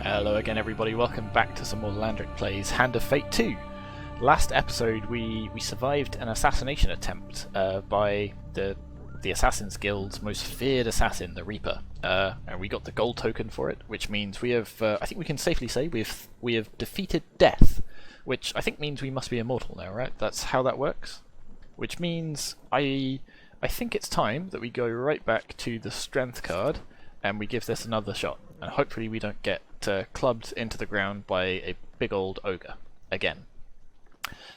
Hello again everybody, welcome back to some more Landric plays Hand of Fate 2. Last episode we survived an assassination attempt by the Assassin's Guild's most feared assassin, the Reaper. And we got the gold token for it, which means we have, I think we can safely say, we have defeated death. Which I think means we must be immortal now, right? That's how that works. Which means I think it's time that we go right back to the strength card and we give this another shot. And hopefully we don't get clubbed into the ground by a big old ogre again.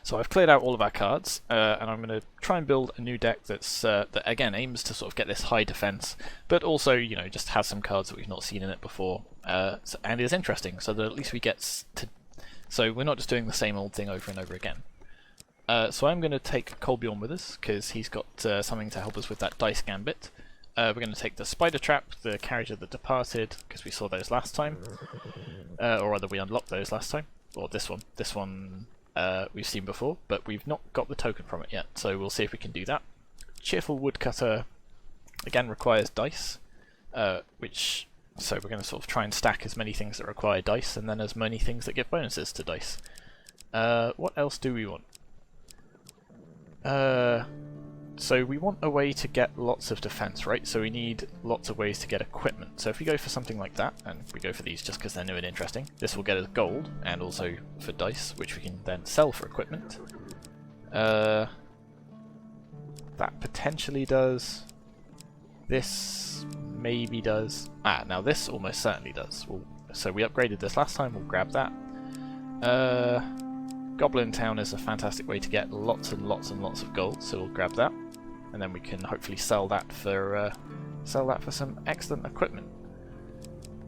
So I've cleared out all of our cards, and I'm going to try and build a new deck that's that again aims to sort of get this high defense, but also, you know, just has some cards that we've not seen in it before, and is interesting, so that at least we get to. So we're not just doing the same old thing over and over again. So I'm going to take Colbjorn with us because he's got something to help us with that dice gambit. We're going to take the Spider Trap, the Carriage of the Departed, because we saw those last time. Or rather, we unlocked those last time. Or this one. This one we've seen before, but we've not got the token from it yet, so we'll see if we can do that. Cheerful Woodcutter, again, requires dice, so we're going to sort of try and stack as many things that require dice, and then as many things that give bonuses to dice. What else do we want? So we want a way to get lots of defense, right? So we need lots of ways to get equipment. So if we go for something like that, and we go for these just because they're new and interesting, this will get us gold, and also for dice, which we can then sell for equipment. That potentially does. This maybe does. Now this almost certainly does. So we upgraded this last time, we'll grab that. Goblin Town is a fantastic way to get lots and lots and lots of gold, so we'll grab that. And then we can hopefully sell that for some excellent equipment.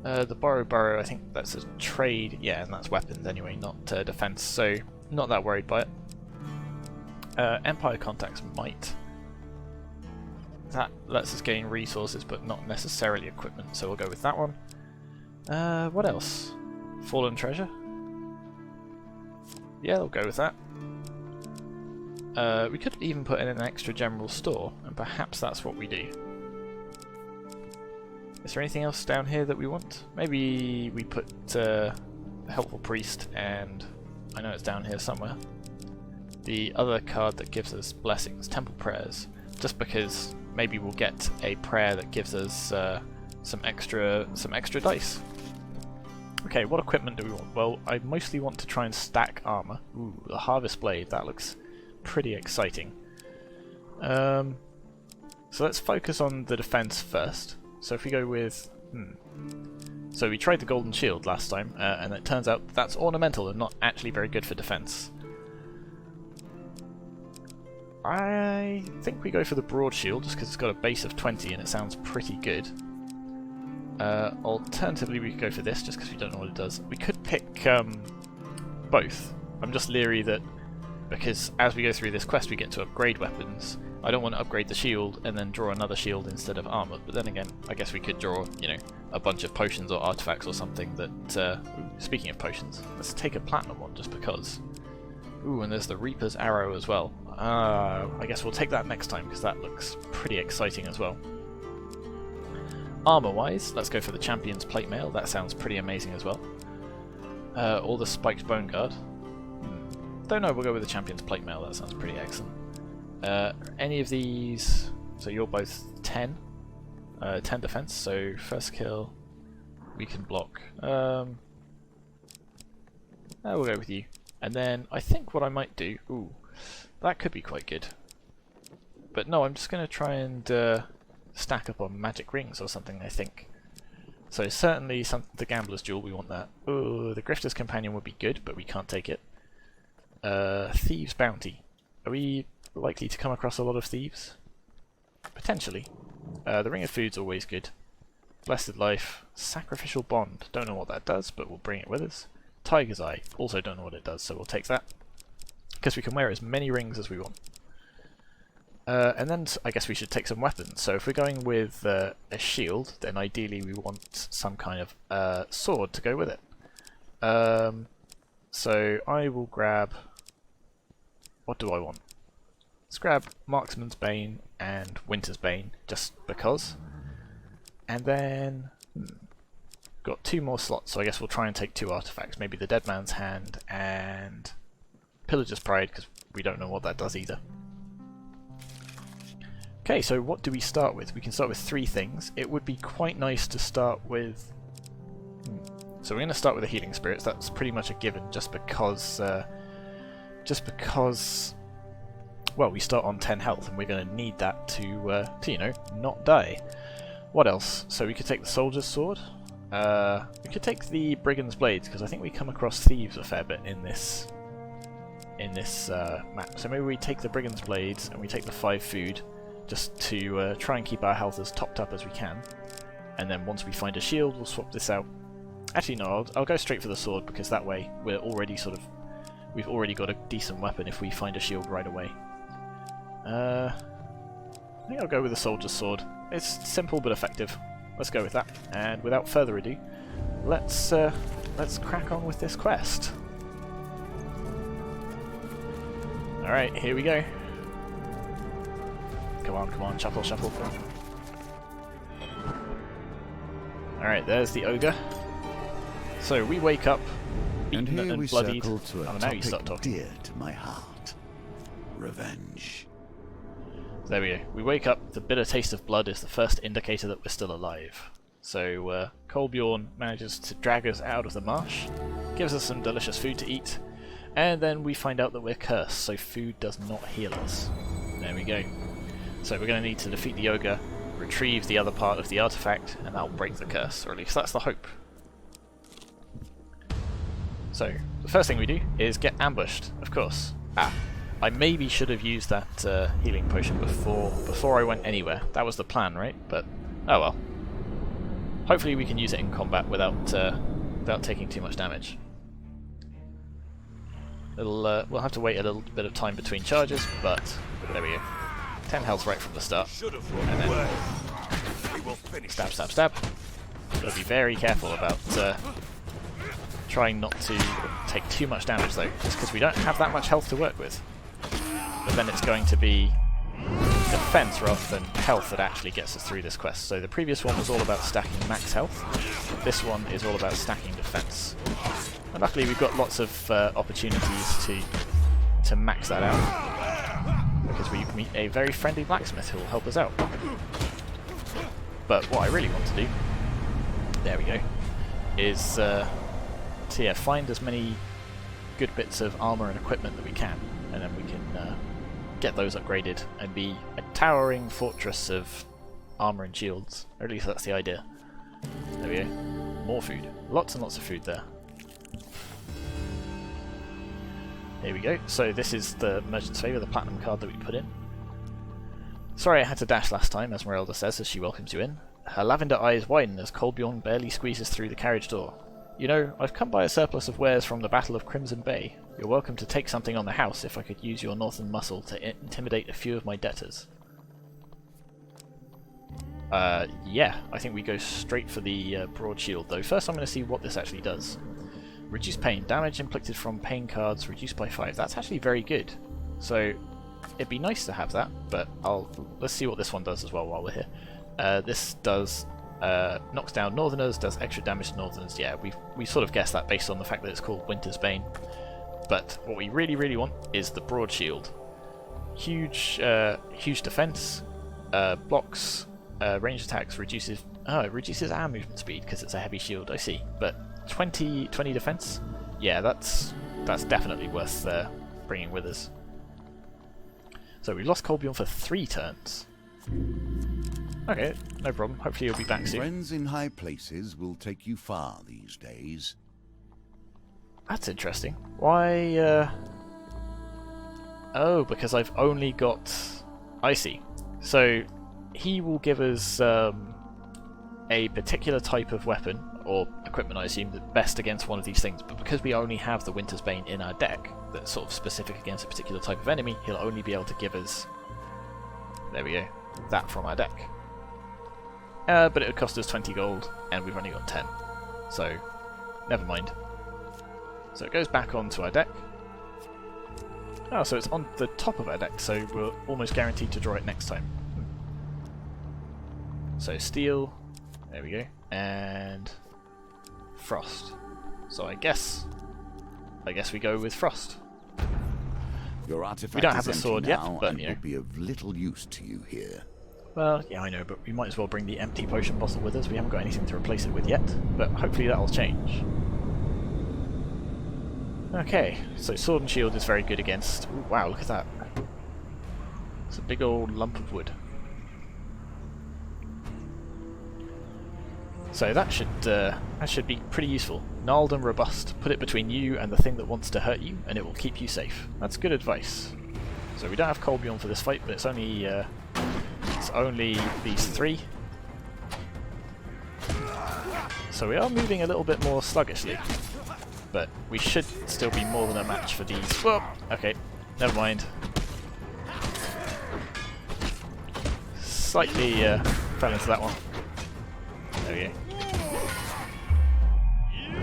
The Borrow Burrow, I think that's a trade, yeah, and that's weapons anyway, not defense, so not that worried by it. Empire Contacts might. That lets us gain resources, but not necessarily equipment, so we'll go with that one. What else? Fallen Treasure? Yeah, we'll go with that. We could even put in an extra general store, and perhaps that's what we do. Is there anything else down here that we want? Maybe we put the Helpful Priest, and I know it's down here somewhere. The other card that gives us blessings, Temple Prayers, just because maybe we'll get a prayer that gives us some extra dice. Okay, what equipment do we want? Well, I mostly want to try and stack armor. Ooh, the Harvest Blade, that looks pretty exciting. So let's focus on the defense first. So if we go with... So we tried the Golden Shield last time, and it turns out that's ornamental and not actually very good for defense. I think we go for the Broad Shield, just because it's got a base of 20 and it sounds pretty good. Alternatively, we could go for this, just because we don't know what it does. We could pick both. I'm just leery that, because as we go through this quest we get to upgrade weapons, I don't want to upgrade the shield and then draw another shield instead of armor, but then again, I guess we could draw, you know, a bunch of potions or artifacts or something that... speaking of potions, let's take a platinum one, just because. Ooh, and there's the Reaper's Arrow as well. I guess we'll take that next time, because that looks pretty exciting as well. Armor-wise, let's go for the Champion's Plate Mail, that sounds pretty amazing as well. Or the Spiked Bone Guard. Don't know, we'll go with the Champion's Plate Mail, that sounds pretty excellent. Any of these... So you're both 10. 10 defense, so first kill, we can block. We'll go with you. And then I think what I might do... Ooh, that could be quite good. But no, I'm just going to try and stack up on magic rings or something, I think. So certainly the Gambler's Jewel, we want that. Ooh, the Grifter's Companion would be good, but we can't take it. Thieves' Bounty. Are we likely to come across a lot of thieves? Potentially. The Ring of Food's always good. Blessed Life. Sacrificial Bond. Don't know what that does, but we'll bring it with us. Tiger's Eye. Also don't know what it does, so we'll take that. Because we can wear as many rings as we want. And then I guess we should take some weapons. So if we're going with a shield, then ideally we want some kind of sword to go with it. So I will grab... What do I want? Let's grab Marksman's Bane and Winter's Bane, just because. And then... Got 2 more slots, so I guess we'll try and take 2 artifacts. Maybe the Dead Man's Hand and Pillager's Pride, because we don't know what that does either. Okay, so what do we start with? We can start with 3 things. It would be quite nice to start with... So we're going to start with the Healing Spirits. That's pretty much a given, just because... well, we start on 10 health, and we're going to need that to, you know, not die. What else? So we could take the Soldier's Sword. We could take the Brigand's Blades, because I think we come across thieves a fair bit in this map. So maybe we take the Brigand's Blades, and we take the 5 food, just to try and keep our health as topped up as we can. And then once we find a shield, we'll swap this out. Actually, no, I'll go straight for the sword, because that way we're already we've already got a decent weapon if we find a shield right away. I think I'll go with the Soldier's Sword. It's simple but effective. Let's go with that. And without further ado, let's crack on with this quest. Alright, here we go. Come on, shuffle, shuffle. Alright, there's the ogre. So we wake up, beaten and bloodied. Oh, now you start talking. Dear to my heart. Revenge. There we go. We wake up, the bitter taste of blood is the first indicator that we're still alive. So Kolbjorn manages to drag us out of the marsh, gives us some delicious food to eat, and then we find out that we're cursed, so food does not heal us. There we go. So we're going to need to defeat the ogre, retrieve the other part of the artifact, and that'll break the curse, or at least that's the hope. So, the first thing we do is get ambushed, of course. I maybe should have used that healing potion before I went anywhere. That was the plan, right? But, oh well. Hopefully we can use it in combat without taking too much damage. We'll have to wait a little bit of time between charges, but there we go. 10 health right from the start. And then stab, stab, stab. Gotta be very careful about trying not to take too much damage though, just because we don't have that much health to work with. But then it's going to be defense rather than health that actually gets us through this quest. So the previous one was all about stacking max health. This one is all about stacking defense. And luckily we've got lots of opportunities to max that out, because we meet a very friendly blacksmith who will help us out. But what I really want to do, there we go, is find as many good bits of armor and equipment that we can, and then we can get those upgraded and be a towering fortress of armor and shields. Or at least that's the idea. There we go. More food. Lots and lots of food there. Here we go. So this is the Merchant's Favour, the platinum card that we put in. Sorry I had to dash last time, Esmeralda says as she welcomes you in. Her lavender eyes widen as Kolbjorn barely squeezes through the carriage door. You know, I've come by a surplus of wares from the Battle of Crimson Bay. You're welcome to take something on the house if I could use your northern muscle to intimidate a few of my debtors. Yeah, I think we go straight for the broad shield though. First I'm going to see what this actually does. Reduce pain. Damage inflicted from pain cards reduced by 5. That's actually very good. So it'd be nice to have that, but let's see what this one does as well while we're here. This does knocks down Northerners, does extra damage to Northerners. Yeah, we sort of guessed that based on the fact that it's called Winter's Bane. But what we really want is the broad shield. Huge defense, blocks, range attacks, reduces it reduces our movement speed because it's a heavy shield. I see, but 20 defense. Yeah, that's definitely worth bringing with us. So we've lost Kolbjorn for 3 turns. Okay, no problem. Hopefully you'll be back soon. Friends in high places will take you far these days. That's interesting. Why, Oh, because I've only got... I see. So, he will give us a particular type of weapon, or equipment I assume, that's best against one of these things, but because we only have the Winter's Bane in our deck, that's sort of specific against a particular type of enemy, he'll only be able to give us... There we go. That from our deck. But it would cost us 20 gold, and we've only got 10. So, never mind. So it goes back onto our deck. Oh, so it's on the top of our deck, so we're almost guaranteed to draw it next time. So steel, there we go, and frost. So I guess we go with frost. Your artifact We don't have is the sword empty yet, now but, and you know. will be of little use to you here. Well, yeah, I know, but we might as well bring the empty potion bottle with us. We haven't got anything to replace it with yet, but hopefully that'll change. Okay, so sword and shield is very good against... Ooh, wow, look at that. It's a big old lump of wood. So that should be pretty useful. Gnarled and robust. Put it between you and the thing that wants to hurt you, and it will keep you safe. That's good advice. So we don't have Colbjorn for this fight, but it's only these three. So we are moving a little bit more sluggishly, but we should still be more than a match for these. Whoa! Okay, never mind. Slightly fell into that one. There we go.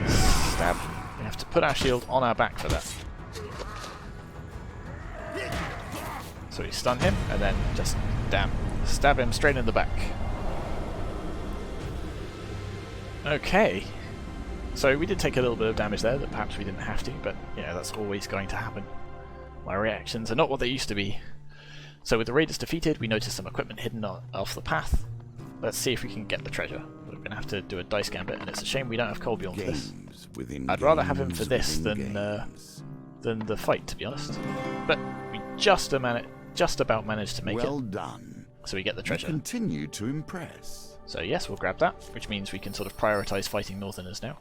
Stab. We have to put our shield on our back for that. So we stun him, and then just, damn, stab him straight in the back. Okay. So we did take a little bit of damage there that perhaps we didn't have to, but yeah, that's always going to happen. My reactions are not what they used to be. So with the raiders defeated, we noticed some equipment hidden off the path. Let's see if we can get the treasure. We're going to have to do a dice gambit, and it's a shame we don't have Colbjorn for this. I'd rather have him for this than the fight, to be honest. But we just about managed to make it. Well done. So we get the treasure. You continue to impress. So yes, we'll grab that, which means we can sort of prioritise fighting Northerners now.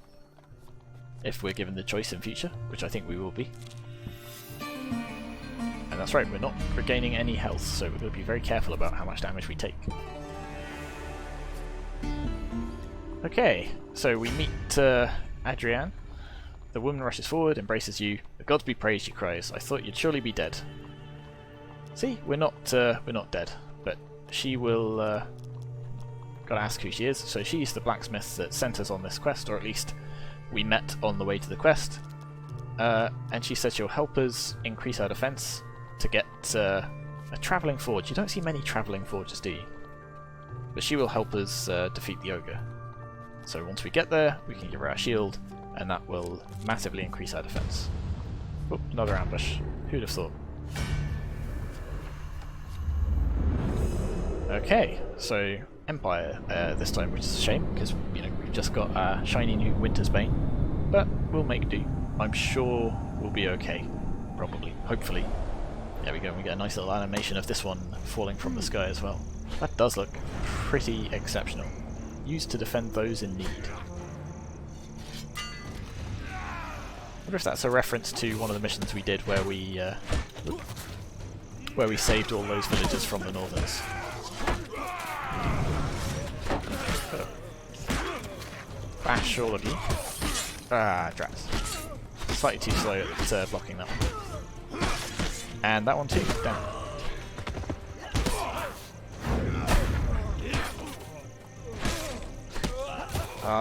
If we're given the choice in future, which I think we will be. And that's right, we're not regaining any health, so we're going to be very careful about how much damage we take. Okay, so we meet Adrienne. The woman rushes forward, embraces you. The gods be praised, she cries. I thought you'd surely be dead. See, we're not dead, but she will. Gotta ask who she is. So she's the blacksmith that sent us on this quest, or at least we met on the way to the quest. And she says she'll help us increase our defense to get a travelling forge. You don't see many travelling forges, do you? But she will help us defeat the ogre. So once we get there, we can give her our shield, and that will massively increase our defense. Oh, another ambush. Who'd have thought? Okay, so Empire this time, which is a shame, because we've just got our shiny new Winter's Bane. But we'll make do. I'm sure we'll be okay. Probably. Hopefully. There we go, we get a nice little animation of this one falling from the sky as well. That does look pretty exceptional. Used to defend those in need. I wonder if that's a reference to one of the missions we did where we saved all those villagers from the Northerners. Bash all of you. Ah, drats. Slightly too slow at blocking that one. And that one too, damn.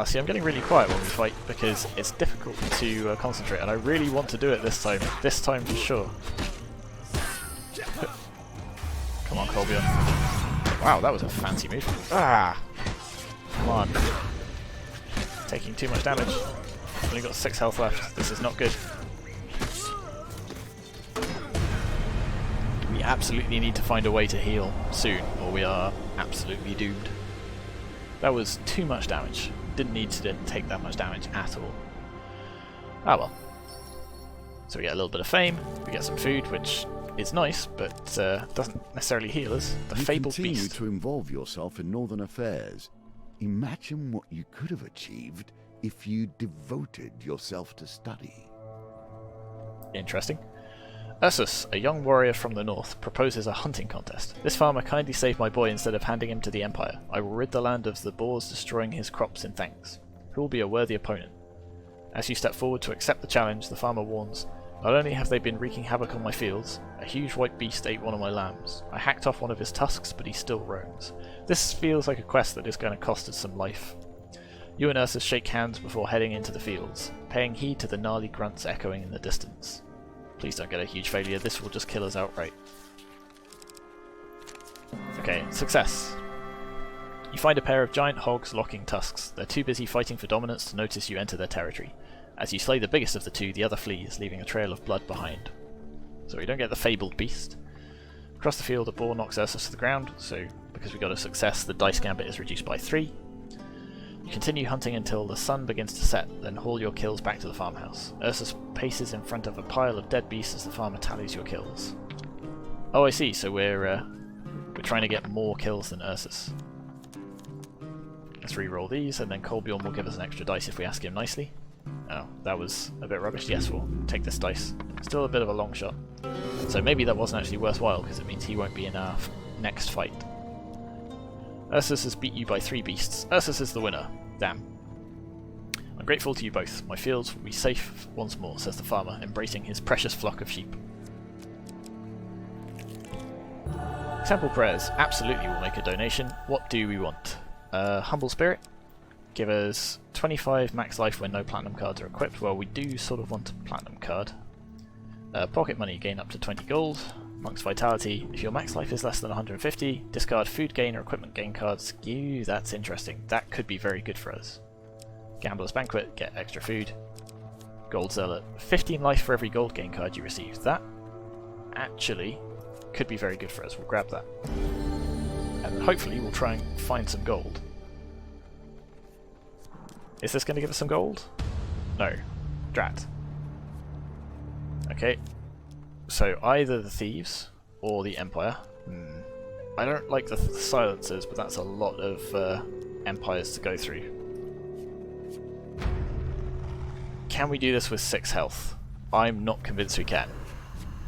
See, I'm getting really quiet when we fight because it's difficult to concentrate, and I really want to do it this time. This time for sure. Come on, Colbjorn. Wow, that was a fancy move. Ah! Come on. Taking too much damage. Only got 6 health left. This is not good. We absolutely need to find a way to heal soon, or we are absolutely doomed. That was too much damage. Didn't need to take that much damage at all. Ah well. So we get a little bit of fame, we get some food, which is nice, but doesn't necessarily heal us. The fabled You continue beast. to involve yourself in northern affairs. Imagine what you could have achieved if you devoted yourself to study. Interesting. Ursus, a young warrior from the north, proposes a hunting contest. This farmer kindly saved my boy instead of handing him to the Empire. I will rid the land of the boars destroying his crops in thanks. Who will be a worthy opponent? As you step forward to accept the challenge, the farmer warns, not only have they been wreaking havoc on my fields, a huge white beast ate one of my lambs. I hacked off one of his tusks, but he still roams. This feels like a quest that is going to cost us some life. You and Ursus shake hands before heading into the fields, paying heed to the gnarly grunts echoing in the distance. Please don't get a huge failure, this will just kill us outright. Okay, success. You find a pair of giant hogs locking tusks. They're too busy fighting for dominance to notice you enter their territory. As you slay the biggest of the two, the other flees, leaving a trail of blood behind. So we don't get the fabled beast. Across the field, a boar knocks Ursus to the ground, so because we got a success, the dice gambit is reduced by 3. You continue hunting until the sun begins to set, then haul your kills back to the farmhouse. Ursus paces in front of a pile of dead beasts as the farmer tallies your kills. Oh, I see, so we're trying to get more kills than Ursus. Let's re-roll these, and then Kolbjorn will give us an extra dice if we ask him nicely. Oh, that was a bit rubbish. Yes, we'll take this dice. Still a bit of a long shot. So maybe that wasn't actually worthwhile, because it means he won't be in our next fight. Ursus has beat you by 3 beasts. Ursus is the winner. Damn. I'm grateful to you both. My fields will be safe once more, says the farmer, embracing his precious flock of sheep. Temple prayers. Absolutely will make a donation. What do we want? Humble spirit. Give us 25 max life when no platinum cards are equipped. Well, we do sort of want a platinum card. Pocket money. Gain up to 20 gold. Monk's Vitality. If your max life is less than 150, discard food gain or equipment gain cards. Ew, that's interesting. That could be very good for us. Gambler's Banquet, get extra food. Gold Zealot. 15 life for every gold gain card you receive. That actually could be very good for us. We'll grab that. And hopefully we'll try and find some gold. Is this going to give us some gold? No. Drat. Okay. So either the Thieves or the Empire. I don't like the Silencers, but that's a lot of Empires to go through. Can we do this with 6 health? I'm not convinced we can.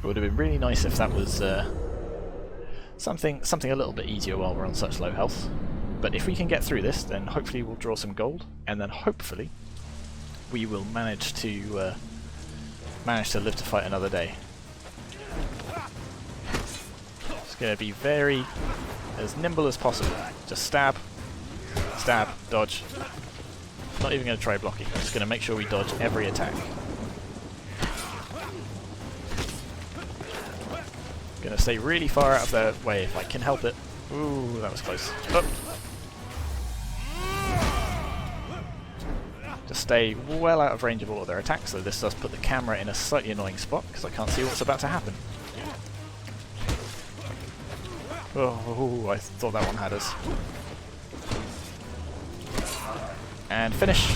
It would have been really nice if that was something a little bit easier while we're on such low health. But if we can get through this, then hopefully we'll draw some gold, and then hopefully we will manage to live to fight another day. Going to be very as nimble as possible. Just stab, stab, dodge. Not even going to try blocking. Just going to make sure we dodge every attack. Going to stay really far out of their way if I can help it. Ooh, that was close. Oh. Just stay well out of range of all of their attacks, so this does put the camera in a slightly annoying spot because I can't see what's about to happen. Oh, I thought that one had us. And finish.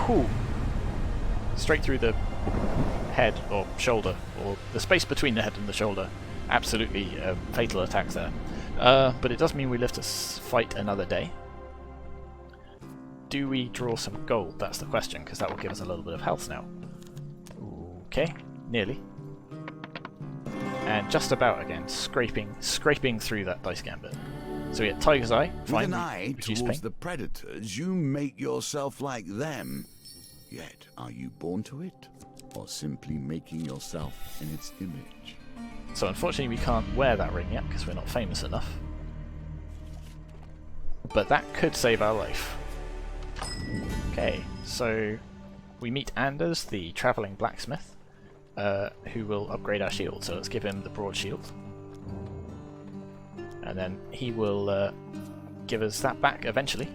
Whew. Straight through the head or shoulder, or the space between the head and the shoulder. Absolutely fatal attacks there. But it does mean we live to fight another day. Do we draw some gold? That's the question, because that will give us a little bit of health now. Okay, nearly. And just about again, scraping through that dice gambit. So we get Tiger's Eye. With an eye towards the predators, you make yourself like them. Yet, are you born to it, or simply making yourself in its image? So unfortunately we can't wear that ring yet, because we're not famous enough. But that could save our life. Okay, so we meet Anders, the travelling blacksmith. Who will upgrade our shield, so let's give him the broad shield. And then he will give us that back eventually.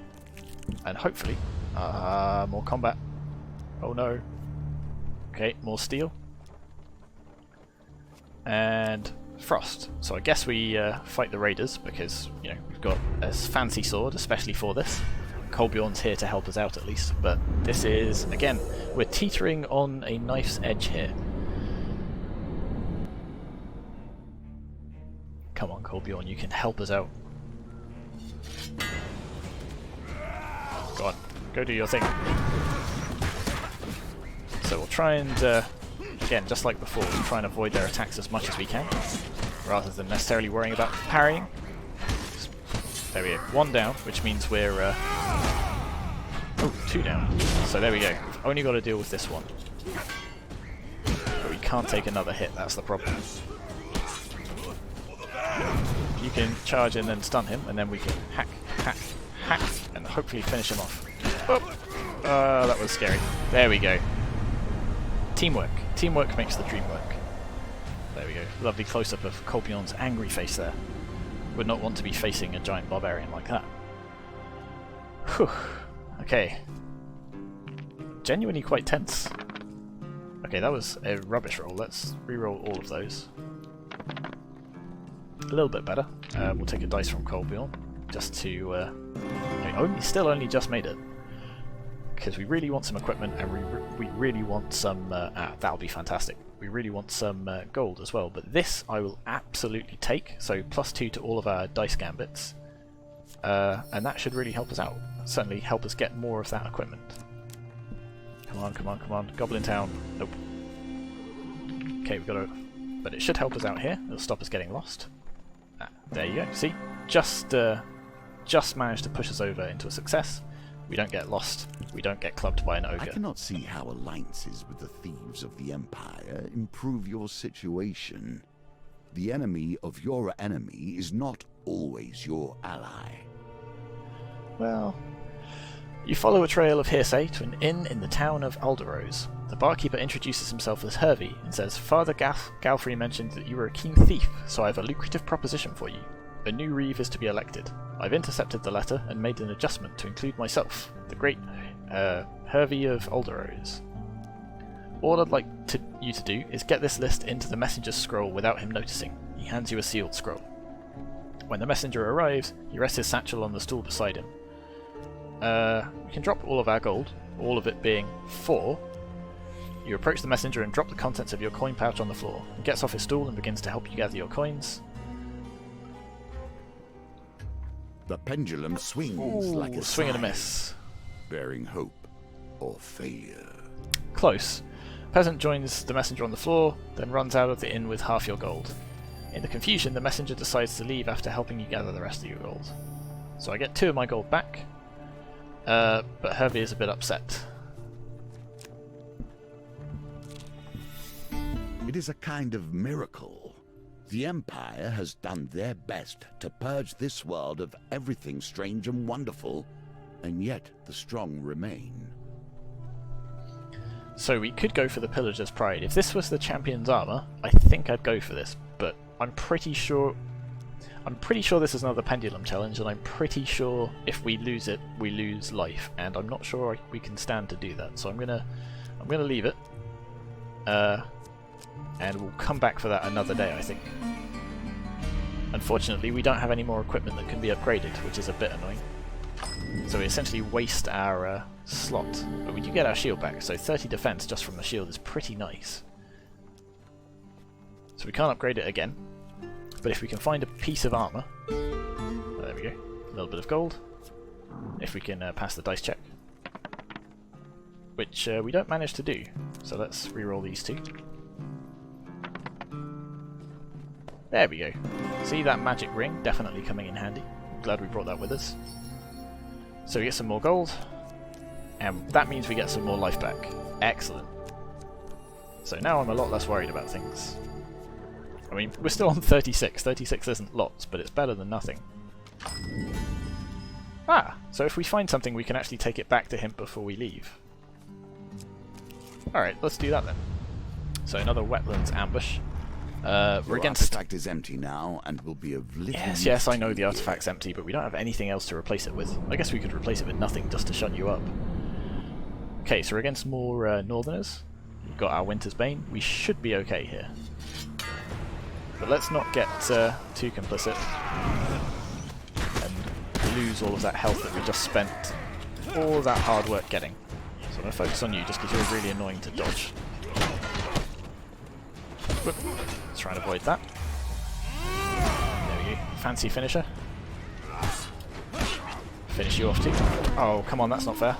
And hopefully, more combat. Oh no. Okay, more steel. And frost. So I guess we fight the raiders, because, you know, we've got a fancy sword, especially for this. Kolbjorn's here to help us out at least, but this is, again, we're teetering on a knife's edge here. Come on, Kolbjorn, you can help us out. Go on, go do your thing. So we'll try and, again, just like before, we'll try and avoid their attacks as much as we can, rather than necessarily worrying about parrying. There we go, 1 down, which means we're, oh, 2 down. So there we go, we've only got to deal with this one. But we can't take another hit, that's the problem. You can charge in and stun him, and then we can hack, hack, hack, and hopefully finish him off. Oh, that was scary. There we go. Teamwork. Teamwork makes the dream work. There we go. Lovely close-up of Kolbjorn's angry face there. Would not want to be facing a giant barbarian like that. Whew. Okay. Genuinely quite tense. Okay, that was a rubbish roll. Let's re-roll all of those. A little bit better. We'll take a dice from Colbjorn just to... still only just made it. Because we really want some equipment, and we really want some... that'll be fantastic. We really want some gold as well, but this I will absolutely take. So +2 to all of our dice gambits. And that should really help us out. Certainly help us get more of that equipment. Come on, come on, come on. Goblin Town. Nope. Okay, we've got to... But it should help us out here. It'll stop us getting lost. There you go. See? Just managed to push us over into a success. We don't get lost. We don't get clubbed by an ogre. I cannot see how alliances with the thieves of the Empire improve your situation. The enemy of your enemy is not always your ally. Well, you follow a trail of hearsay to an inn in the town of Alderose. The barkeeper introduces himself as Hervey and says, Father Galfrey mentioned that you were a keen thief, so I have a lucrative proposition for you. A new reeve is to be elected. I've intercepted the letter and made an adjustment to include myself, the great Hervey of Alderose. All I'd like you to do is get this list into the messenger's scroll without him noticing. He hands you a sealed scroll. When the messenger arrives, he rests his satchel on the stool beside him. We can drop all of our gold, all of it being 4. You approach the messenger and drop the contents of your coin pouch on the floor. He gets off his stool and begins to help you gather your coins. The pendulum swings like a swing and a miss. Bearing hope or failure. Close. Peasant joins the messenger on the floor, then runs out of the inn with half your gold. In the confusion, the messenger decides to leave after helping you gather the rest of your gold. So I get 2 of my gold back, but Hervey is a bit upset. It is a kind of miracle. The Empire has done their best to purge this world of everything strange and wonderful, and yet the strong remain. So we could go for the Pillager's Pride. If this was the Champion's Armour, I think I'd go for this, but I'm pretty sure this is another Pendulum Challenge, and I'm pretty sure if we lose it, we lose life, and I'm not sure we can stand to do that. So I'm gonna leave it. And we'll come back for that another day, I think. Unfortunately, we don't have any more equipment that can be upgraded, which is a bit annoying. So we essentially waste our slot. But we do get our shield back, so 30 defense just from the shield is pretty nice. So we can't upgrade it again. But if we can find a piece of armour... Oh, there we go. A little bit of gold. If we can pass the dice check. Which we don't manage to do. So let's re-roll these 2. There we go. See that magic ring? Definitely coming in handy. I'm glad we brought that with us. So we get some more gold, and that means we get some more life back. Excellent. So now I'm a lot less worried about things. I mean, we're still on 36. 36 isn't lots, but it's better than nothing. Ah! So if we find something, we can actually take it back to him before we leave. Alright, let's do that then. So another wetlands ambush. We're against... The artifact is empty now and will be of little use. Yes, I know the artifact's empty, but we don't have anything else to replace it with. I guess we could replace it with nothing just to shut you up. Okay, so we're against more Northerners. We've got our Winter's Bane. We should be okay here. But let's not get too complicit and lose all of that health that we just spent all of that hard work getting. So I'm going to focus on you just because you're really annoying to dodge. Whoop. Let's try and avoid that. There we go. Fancy finisher. Finish you off too. Oh, come on, that's not fair.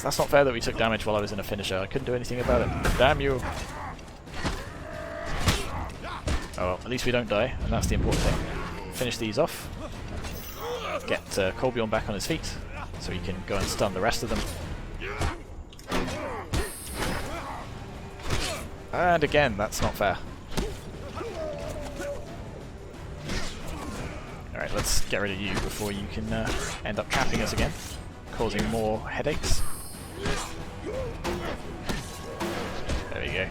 That's not fair that we took damage while I was in a finisher. I couldn't do anything about it. Damn you! Oh well, at least we don't die, and that's the important thing. Finish these off. Get Colbjorn back on his feet, so he can go and stun the rest of them. And again, that's not fair. Alright, let's get rid of you before you can end up trapping us again, causing more headaches. There we go.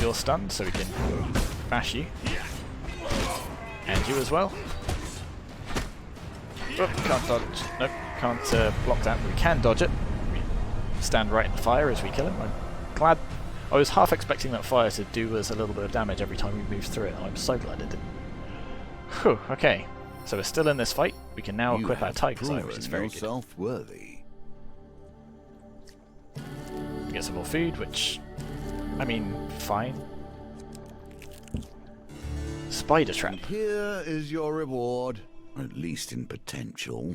You're stunned, so we can bash you. And you as well. Oh, can't dodge. Nope, can't block that. We can dodge it. We stand right in the fire as we kill him. I'm glad. I was half expecting that fire to do us a little bit of damage every time we moved through it. I'm so glad it didn't. Whew, okay. So we're still in this fight. We can now equip our Tiger's Eye, which is very good. Worthy. We get some more food, which, I mean, fine. Spider trap. And here is your reward, at least in potential.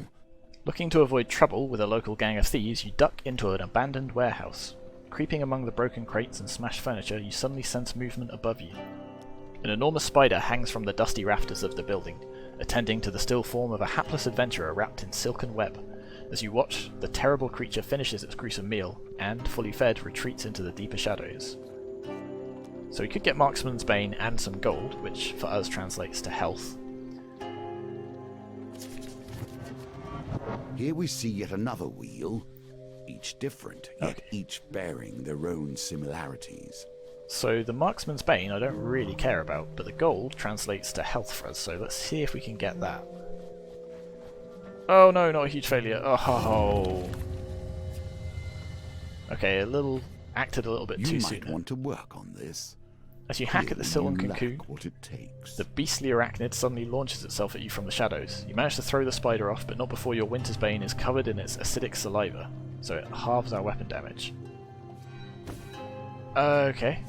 Looking to avoid trouble with a local gang of thieves, you duck into an abandoned warehouse. Creeping among the broken crates and smashed furniture, you suddenly sense movement above you. An enormous spider hangs from the dusty rafters of the building, attending to the still form of a hapless adventurer wrapped in silken web. As you watch, the terrible creature finishes its gruesome meal, and, fully fed, retreats into the deeper shadows. So we could get Marksman's Bane and some gold, which for us translates to health. Here we see yet another wheel, each different, yet each bearing their own similarities. So the Marksman's Bane I don't really care about, but the gold translates to health for us, so let's see if we can get that. Oh no, not a huge failure. Oh. Okay, acted a little bit too soon. You might want to work on this. As you hack at the Silken You Cocoon, lack what it takes. the beastly arachnid suddenly launches itself at you from the shadows. You manage to throw the spider off, but not before your Winter's Bane is covered in its acidic saliva, so it halves our weapon damage. Okay.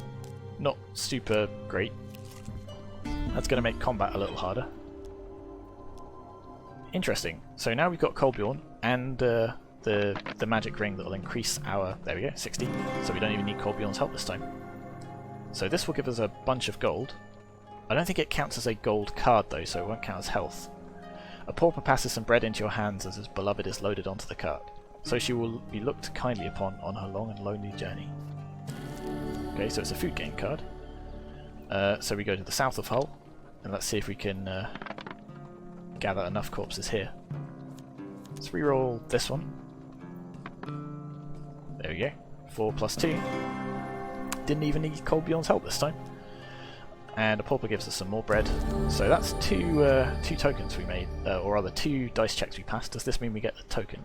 Not super great. That's going to make combat a little harder. Interesting. So now we've got Colbjorn and the magic ring that will increase our... There we go, 60. So we don't even need Colbjorn's help this time. So this will give us a bunch of gold. I don't think it counts as a gold card though, so it won't count as health. A pauper passes some bread into your hands as his beloved is loaded onto the cart. So she will be looked kindly upon on her long and lonely journey. Okay, so it's a food game card. So we go to the south of Hull, and let's see if we can gather enough corpses here. Let's reroll this one. There we go. 4 plus 2. Didn't even need Colbjorn's help this time. And a pauper gives us some more bread. So that's two tokens we made, or rather 2 dice checks we passed. Does this mean we get the token?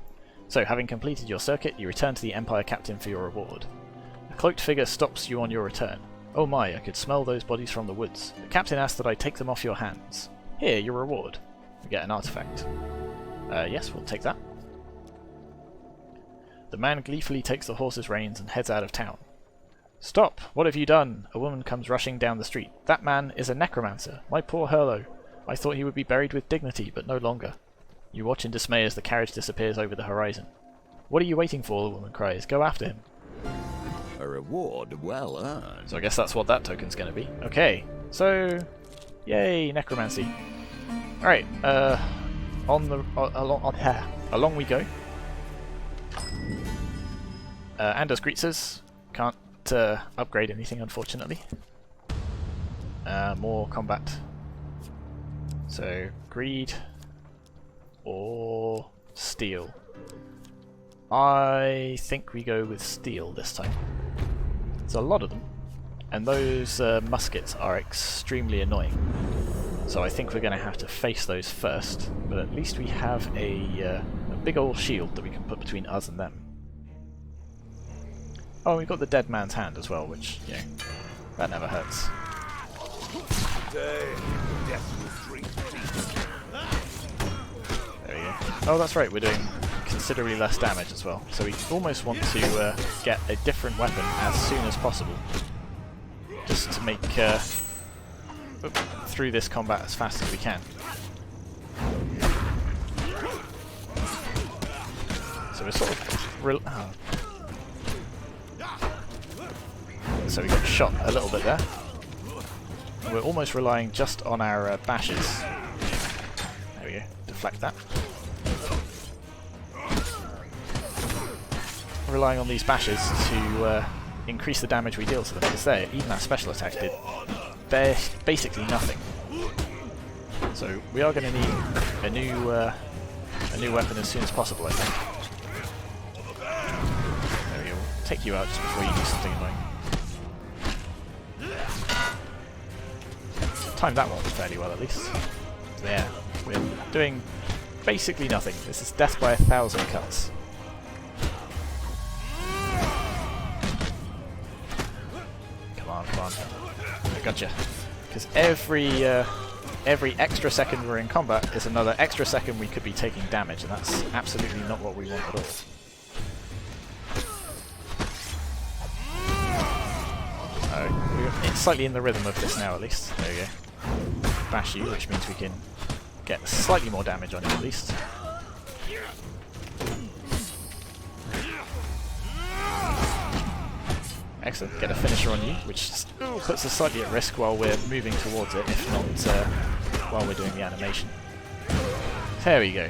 So, having completed your circuit, you return to the Empire Captain for your reward. A cloaked figure stops you on your return. Oh my, I could smell those bodies from the woods. The captain asked that I take them off your hands. Here, your reward. We get an artifact. Yes, we'll take that. The man gleefully takes the horse's reins and heads out of town. Stop! What have you done? A woman comes rushing down the street. That man is a necromancer. My poor Hurlo. I thought he would be buried with dignity, but no longer. You watch in dismay as the carriage disappears over the horizon. What are you waiting for? The woman cries. Go after him. A reward well earned. So I guess that's what that token's going to be. Okay, so yay, necromancy. All right, along we go. Anders greets us. Can't upgrade anything, unfortunately. More combat. So greed or steel. I think we go with steel this time. There's a lot of them, and those muskets are extremely annoying. So I think we're going to have to face those first, but at least we have a big old shield that we can put between us and them. Oh, we've got the dead man's hand as well, which, you know, that never hurts. There we go. Oh, that's right, we're doing considerably less damage as well. So we almost want to get a different weapon as soon as possible, just to make through this combat as fast as we can. So we're sort of so we got shot a little bit there. We're almost relying just on our bashes. There we go. Deflect that. Relying on these bashes to increase the damage we deal to them, because there, even our special attack did basically nothing. So we are going to need a new weapon as soon as possible, I think. There we go. We'll take you out just before you do something annoying. timed that one fairly well at least. So yeah, we're doing basically nothing. This is death by 1,000 cuts. Come on, come on. I gotcha. Because every extra second we're in combat is another extra second we could be taking damage, and that's absolutely not what we want at all. We're slightly in the rhythm of this now, at least. There we go. Bash you, which means we can get slightly more damage on you, at least. Excellent. Get a finisher on you, which puts us slightly at risk while we're moving towards it, if not while we're doing the animation. There we go.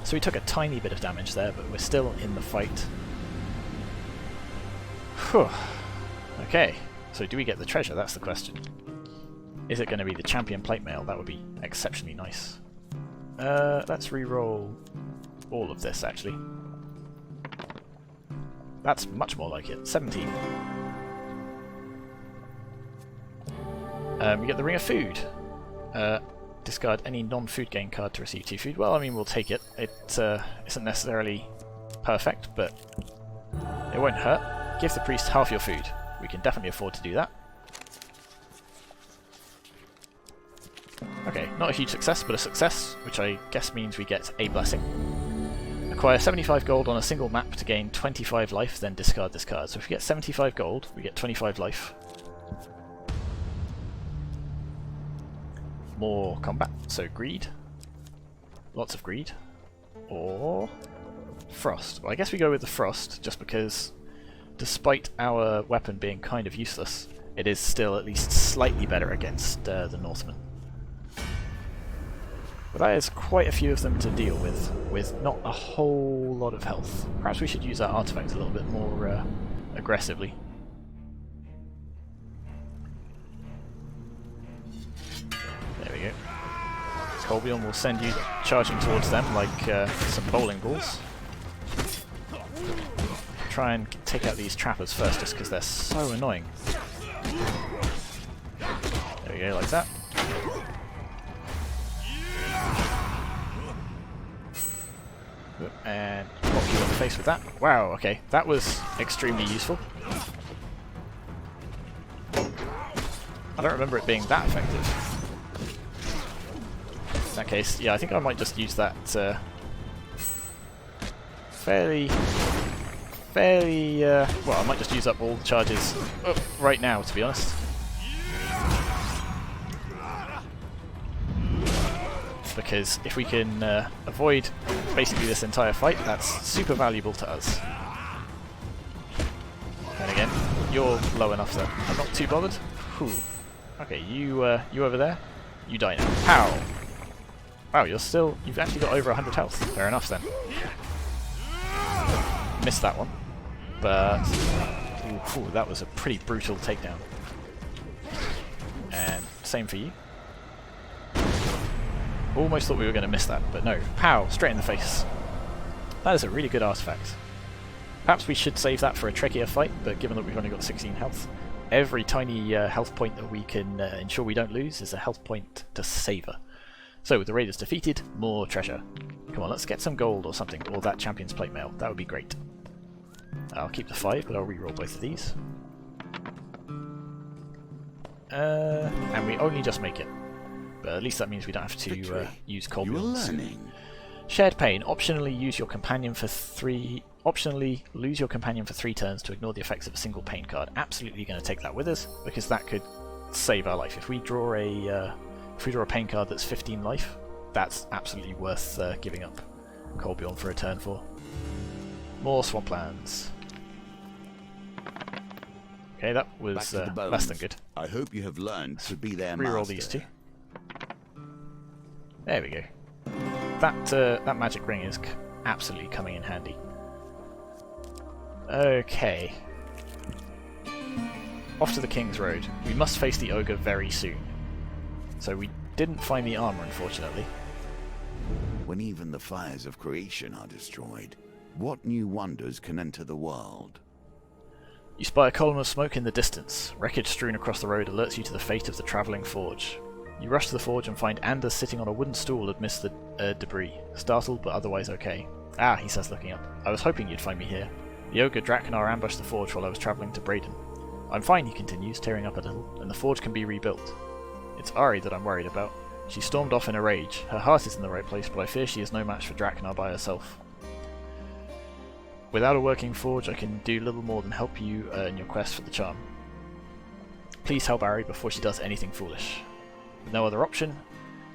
So we took a tiny bit of damage there, but we're still in the fight. Whew. Okay, so do we get the treasure? That's the question. Is it going to be the champion plate mail? That would be exceptionally nice. Let's re-roll all of this, actually. That's much more like it. 17. We get the Ring of Food. Discard any non-food gain card to receive 2 food. Well, I mean, we'll take it. It isn't necessarily perfect, but it won't hurt. Give the priest half your food. We can definitely afford to do that. Okay, not a huge success, but a success, which I guess means we get a blessing. Acquire 75 gold on a single map to gain 25 life, then discard this card. So if we get 75 gold, we get 25 life. More combat, so greed. Lots of greed. Or frost. Well, I guess we go with the frost, just because despite our weapon being kind of useless, it is still at least slightly better against the Northmen. But that is quite a few of them to deal with not a whole lot of health. Perhaps we should use that artifact a little bit more aggressively. There we go. Colbion will send you charging towards them like some bowling balls. Try and take out these trappers first, just because they're so annoying. There we go, like that. And pop you in the face with that. Wow, okay, that was extremely useful. I don't remember it being that effective. In that case, yeah, I think I might just use that fairly, well, I might just use up all the charges right now, to be honest. Because if we can avoid basically this entire fight, that's super valuable to us. And again, you're low enough that I'm not too bothered. Whew. Okay, you over there, you die now. Pow! Wow, you've actually got over 100 health. Fair enough then. Missed that one, but ooh, that was a pretty brutal takedown. And same for you. Almost thought we were going to miss that, but no. Pow! Straight in the face. That is a really good artifact. Perhaps we should save that for a trickier fight, but given that we've only got 16 health, every tiny health point that we can ensure we don't lose is a health point to savour. So with the raiders defeated, more treasure. Come on, let's get some gold or something, or that champion's plate mail. That would be great. I'll keep the 5, but I'll reroll both of these. And we only just make it. But at least that means we don't have to use Colbion's. Shared pain. Optionally use your companion for 3. Optionally lose your companion for 3 turns to ignore the effects of a single pain card. Absolutely going to take that with us because that could save our life. If we draw a pain card that's 15 life, that's absolutely worth giving up Colbion for a turn for. More swamplands. Okay, that was less than good. I hope you have learned to be their master. Reroll these 2. There we go. That magic ring is absolutely coming in handy. Okay. Off to the King's Road. We must face the ogre very soon. So we didn't find the armor, unfortunately. When even the fires of creation are destroyed, what new wonders can enter the world? You spy a column of smoke in the distance. Wreckage strewn across the road alerts you to the fate of the travelling forge. You rush to the forge and find Anders sitting on a wooden stool amidst the debris, startled but otherwise okay. Ah, he says, looking up. I was hoping you'd find me here. The ogre Drakenar ambushed the forge while I was travelling to Braden. I'm fine, he continues, tearing up a little, and the forge can be rebuilt. It's Ari that I'm worried about. She stormed off in a rage. Her heart is in the right place, but I fear she is no match for Drakenar by herself. Without a working forge, I can do little more than help you in your quest for the charm. Please help Ari before she does anything foolish. With no other option,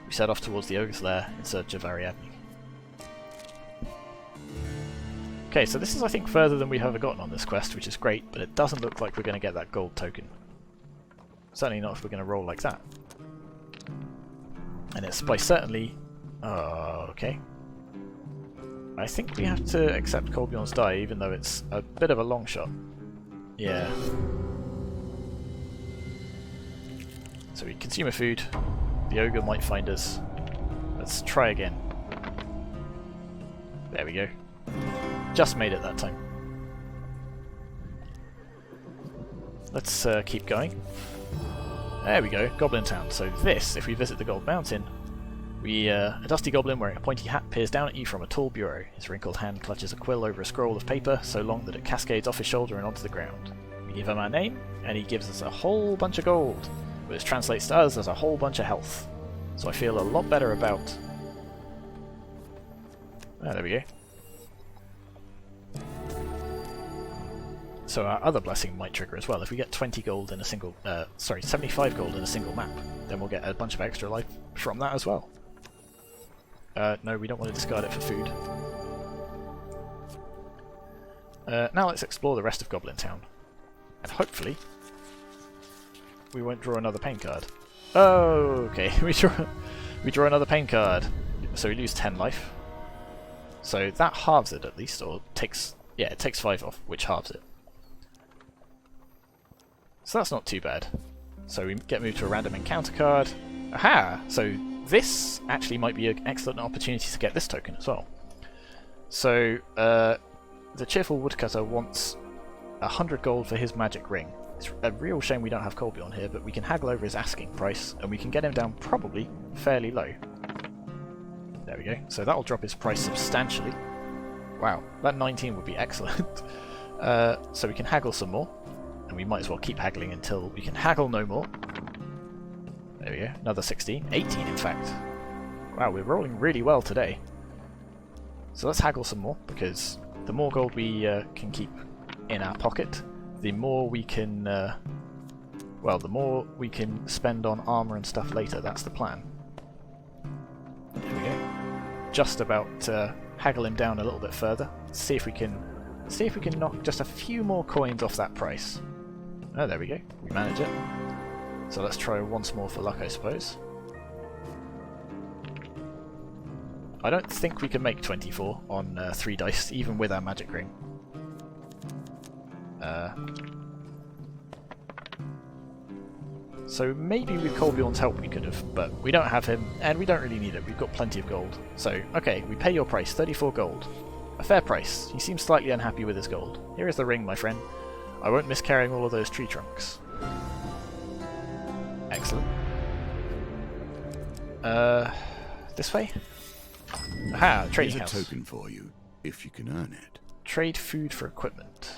we set off towards the ogre's lair in search of Ariadne. Okay, so this is, I think, further than we've ever gotten on this quest, which is great, but it doesn't look like we're going to get that gold token. Certainly not if we're going to roll like that. And it's by certainly... okay. I think we have to accept Kolbjorn's die, even though it's a bit of a long shot. Yeah. So we consume a food. The ogre might find us. Let's try again. There we go. Just made it that time. Let's keep going. There we go, Goblin Town. So this, if we visit the Gold Mountain, a dusty goblin wearing a pointy hat peers down at you from a tall bureau. His wrinkled hand clutches a quill over a scroll of paper, so long that it cascades off his shoulder and onto the ground. We give him our name, and he gives us a whole bunch of gold, which translates to us as a whole bunch of health. So I feel a lot better about... Ah, there we go. So our other blessing might trigger as well. If we get 20 gold in a single... 75 gold in a single map, then we'll get a bunch of extra life from that as well. No, we don't want to discard it for food. Now let's explore the rest of Goblin Town. And hopefully we won't draw another pain card. Oh, okay. we draw another pain card. So we lose 10 life. So that halves it at least, or takes... Yeah, it takes 5 off, which halves it. So that's not too bad. So we get moved to a random encounter card. Aha! So this actually might be an excellent opportunity to get this token as well. So the Cheerful Woodcutter wants 100 gold for his magic ring. It's a real shame we don't have Kolbjorn here, but we can haggle over his asking price, and we can get him down probably fairly low. There we go. So that'll drop his price substantially. Wow, that 19 would be excellent. So we can haggle some more. And we might as well keep haggling until we can haggle no more. There we go, another 16. 18 in fact. Wow, we're rolling really well today. So let's haggle some more, because the more gold we can keep in our pocket, the more we can... well, the more we can spend on armour and stuff later. That's the plan. There we go. Just about haggle him down a little bit further. See if we can knock just a few more coins off that price. Oh, there we go. We manage it. So let's try once more for luck, I suppose. I don't think we can make 24 on 3 dice, even with our magic ring. So maybe with Kolbjorn's help we could have, but we don't have him, and we don't really need it. We've got plenty of gold. So, okay, we pay your price, 34 gold. A fair price. He seems slightly unhappy with his gold. Here is the ring, my friend. I won't miss carrying all of those tree trunks. Excellent. This way? Aha, trading house. Here's a token for you, if you can earn it. Trade food for equipment.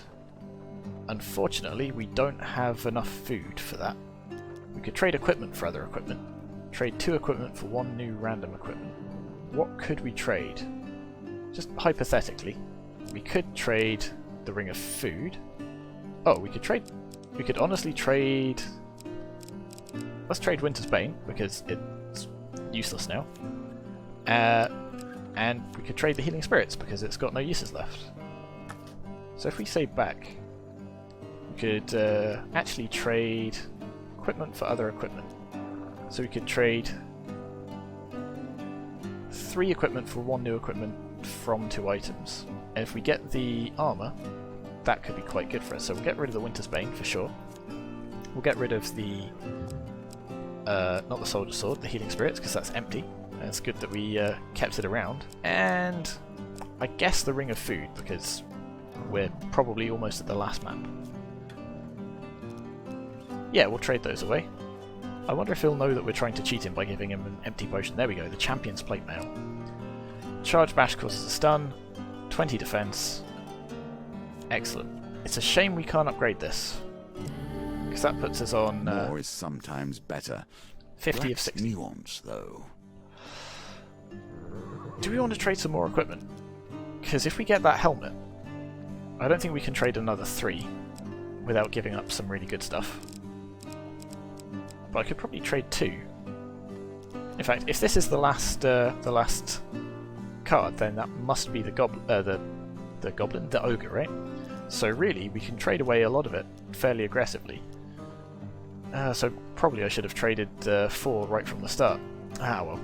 Unfortunately, we don't have enough food for that. We could trade equipment for other equipment. Trade 2 equipment for 1 new random equipment. What could we trade? Just hypothetically, we could trade the Ring of Food. Oh, we could honestly trade... Let's trade Winter's Bane, because it's useless now. And we could trade the Healing Spirits, because it's got no uses left. So if we save back, we could actually trade equipment for other equipment. So we could trade 3 equipment for 1 new equipment from 2 items. And if we get the armor, that could be quite good for us. So we'll get rid of the Winter's Bane for sure. We'll get rid of the not the Soldier Sword, the Healing Spirits, because that's empty. And it's good that we kept it around. And I guess the Ring of Food, because we're probably almost at the last map. Yeah, we'll trade those away. I wonder if he'll know that we're trying to cheat him by giving him an empty potion. There we go, the Champion's Plate Mail. Charge Bash causes a stun, 20 defense. Excellent. It's a shame we can't upgrade this, because that puts us on... More is sometimes better. 50 of 60. Nuance, though. Do we want to trade some more equipment? Because if we get that helmet, I don't think we can trade another 3 without giving up some really good stuff. But I could probably trade 2. In fact, if this is the last card, then that must be the goblin, the ogre, right? So really, we can trade away a lot of it fairly aggressively. So probably I should have traded 4 right from the start. Ah well.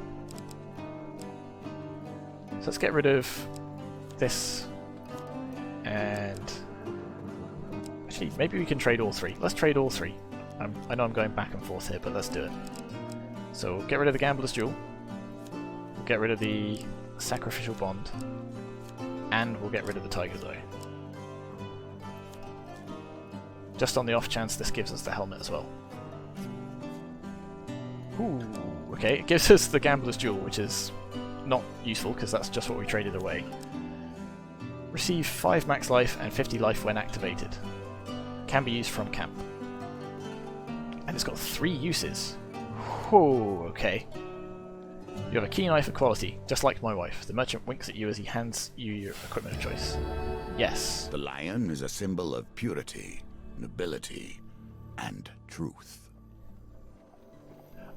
So let's get rid of this, and actually maybe we can trade all 3. Let's trade all 3. I know I'm going back and forth here, but let's do it. So we'll get rid of the Gambler's Jewel, we'll get rid of the Sacrificial Bond, and we'll get rid of the Tiger's Eye. Just on the off chance this gives us the helmet as well. Ooh, okay, it gives us the Gambler's Jewel, which is not useful because that's just what we traded away. Receive 5 max life and 50 life when activated. Can be used from camp. And it's got 3 uses. Whoa, okay. You have a keen eye for quality, just like my wife. The merchant winks at you as he hands you your equipment of choice. Yes. The lion is a symbol of purity, nobility, and truth.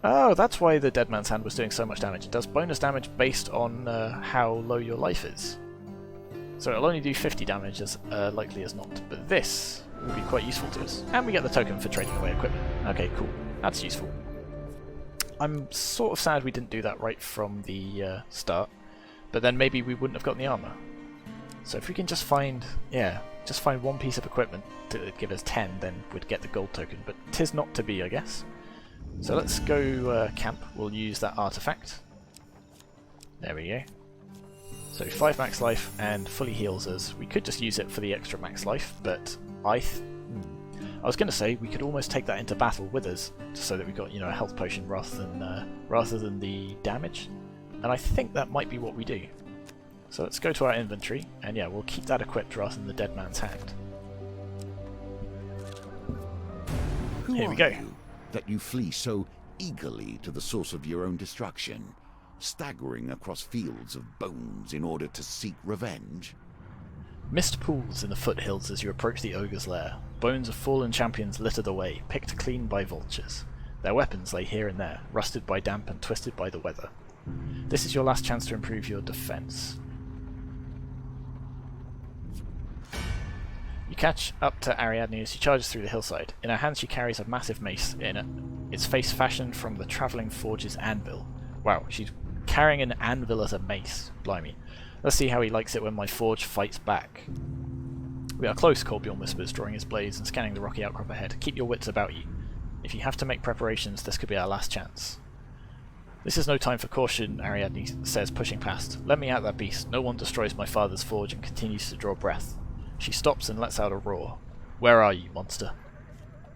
Oh, that's why the Dead Man's Hand was doing so much damage. It does bonus damage based on how low your life is. So it'll only do 50 damage as likely as not. But this will be quite useful to us. And we get the token for trading away equipment. Okay, cool. That's useful. I'm sort of sad we didn't do that right from the start. But then maybe we wouldn't have gotten the armor. So if we can just find, just find 1 piece of equipment to give us 10, then we'd get the gold token. But 'tis not to be, I guess. So let's go camp. We'll use that artifact. There we go. So 5 max life and fully heals us. We could just use it for the extra max life, but I was going to say we could almost take that into battle with us, just so that we got a health potion rather than the damage. And I think that might be what we do. So let's go to our inventory, and yeah, we'll keep that equipped rather than the Dead Man's Hand. Here we go. You, that you flee so eagerly to the source of your own destruction, staggering across fields of bones in order to seek revenge? Mist pools in the foothills as you approach the ogre's lair. Bones of fallen champions litter the way, picked clean by vultures. Their weapons lay here and there, rusted by damp and twisted by the weather. This is your last chance to improve your defense. You catch up to Ariadne as she charges through the hillside. In her hand she carries a massive mace, in it, its face fashioned from the travelling forge's anvil. Wow, she's carrying an anvil as a mace. Blimey. Let's see how he likes it when my forge fights back. We are close, Colbjorn whispers, drawing his blades and scanning the rocky outcrop ahead. Keep your wits about you. If you have to make preparations, this could be our last chance. This is no time for caution, Ariadne says, pushing past. Let me out that beast. No one destroys my father's forge and continues to draw breath. She stops and lets out a roar. Where are you, monster?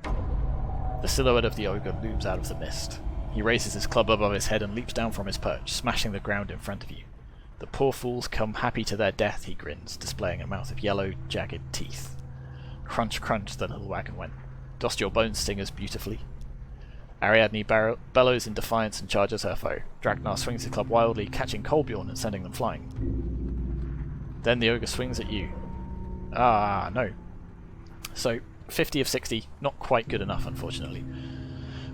The silhouette of the ogre looms out of the mist. He raises his club above his head and leaps down from his perch, smashing the ground in front of you. The poor fools come happy to their death, he grins, displaying a mouth of yellow, jagged teeth. Crunch, crunch, the little wagon went. Dost your bones sting as beautifully? Ariadne bellows in defiance and charges her foe. Dragnar swings his club wildly, catching Colbjorn and sending them flying. Then the ogre swings at you. Ah, no. So, 50 of 60, not quite good enough, unfortunately.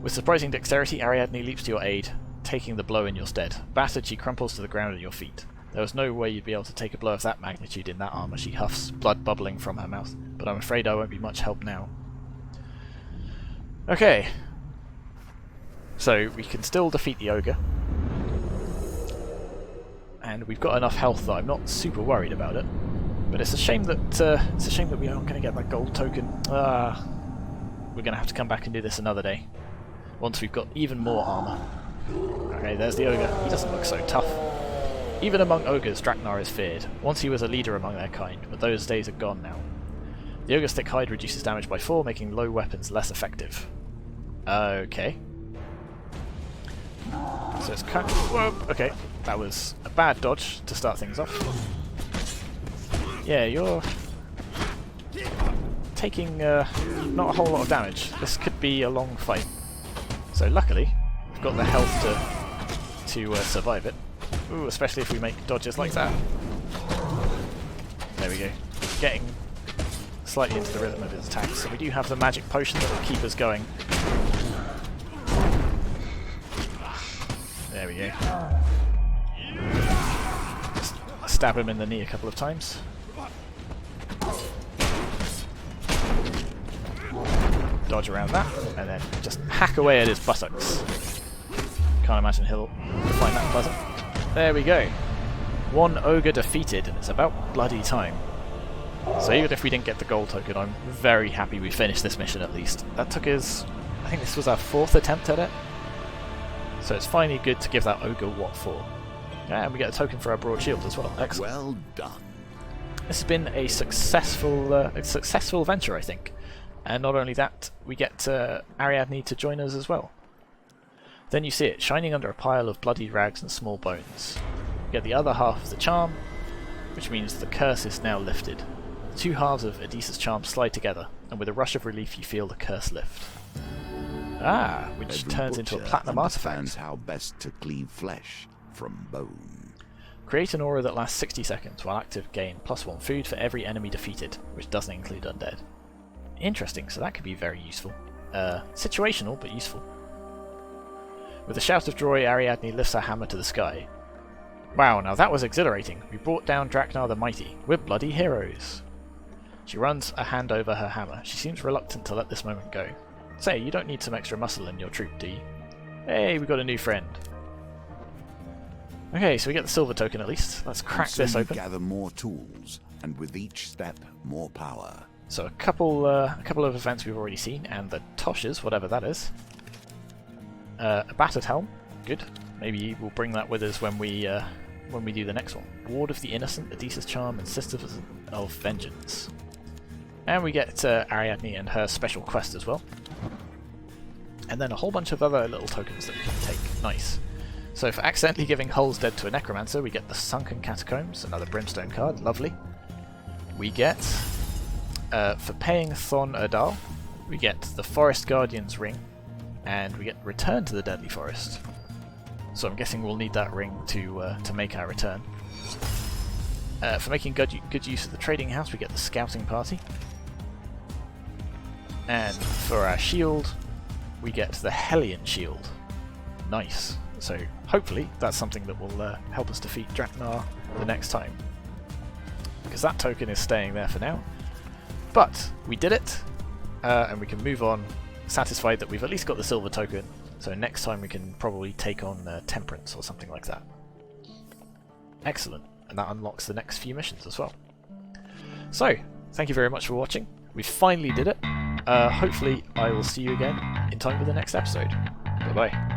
With surprising dexterity, Ariadne leaps to your aid, taking the blow in your stead. Battered, she crumples to the ground at your feet. There was no way you'd be able to take a blow of that magnitude in that armour, she huffs, blood bubbling from her mouth. But I'm afraid I won't be much help now. Okay. So, we can still defeat the ogre. And we've got enough health that I'm not super worried about it. But it's a shame that we aren't going to get that gold token. We're going to have to come back and do this another day. Once we've got even more armour. Okay, there's the ogre. He doesn't look so tough. Even among ogres, Dragnar is feared. Once he was a leader among their kind, but those days are gone now. The ogre's thick hide reduces damage by 4, making low weapons less effective. Okay. So it's kind of... Whoa, okay, that was a bad dodge to start things off. Yeah, you're taking not a whole lot of damage. This could be a long fight. So luckily, we've got the health to survive it. Ooh, especially if we make dodges like that. There we go. Getting slightly into the rhythm of his attacks. So we do have the magic potion that will keep us going. There we go. Just stab him in the knee a couple of times. Dodge around that, and then just hack away at his buttocks. Can't imagine he'll find that pleasant. There we go. One ogre defeated, and it's about bloody time. So even if we didn't get the gold token, I'm very happy we finished this mission at least. That took us... I think this was our 4th attempt at it. So it's finally good to give that ogre what for. Yeah, and we get a token for our broad shield as well. Excellent. Well done. This has been a successful venture, I think. And not only that, we get Ariadne to join us as well. Then you see it, shining under a pile of bloody rags and small bones. You get the other half of the charm, which means the curse is now lifted. The two halves of Adissa's charm slide together, and with a rush of relief you feel the curse lift. Ah, which Every turns into a butcher platinum understands artifact. how best to cleave flesh from bone. Create an aura that lasts 60 seconds, while active gain +1 food for every enemy defeated, which doesn't include undead. Interesting, so that could be very useful. Situational, but useful. With a shout of joy, Ariadne lifts her hammer to the sky. Wow, now that was exhilarating. We brought down Draknar the Mighty. We're bloody heroes. She runs a hand over her hammer. She seems reluctant to let this moment go. Say, you don't need some extra muscle in your troop, do you? Hey, we got a new friend. Okay, so we get the silver token at least. Let's crack this open. Gather more tools, and with each step, more power. So a couple of events we've already seen, and the Toshes, whatever that is. A battered helm, good. Maybe we'll bring that with us when we do the next one. Ward of the Innocent, Adissa's Charm, and Sisters of Vengeance. And we get Ariadne and her special quest as well. And then a whole bunch of other little tokens that we can take. Nice. So for accidentally giving Hull's Dead to a Necromancer, we get the Sunken Catacombs, another Brimstone card, lovely. We get, for paying Thon Erdal, we get the Forest Guardian's Ring, and we get Return to the Deadly Forest. So I'm guessing we'll need that ring to make our return. For making good use of the Trading House, we get the Scouting Party. And for our shield, we get the Hellion Shield. Nice. So hopefully that's something that will help us defeat Draknar the next time. Because that token is staying there for now. But we did it, and we can move on, satisfied that we've at least got the silver token. So next time we can probably take on Temperance or something like that. Excellent. And that unlocks the next few missions as well. So, thank you very much for watching. We finally did it. Hopefully I will see you again in time for the next episode. Bye bye.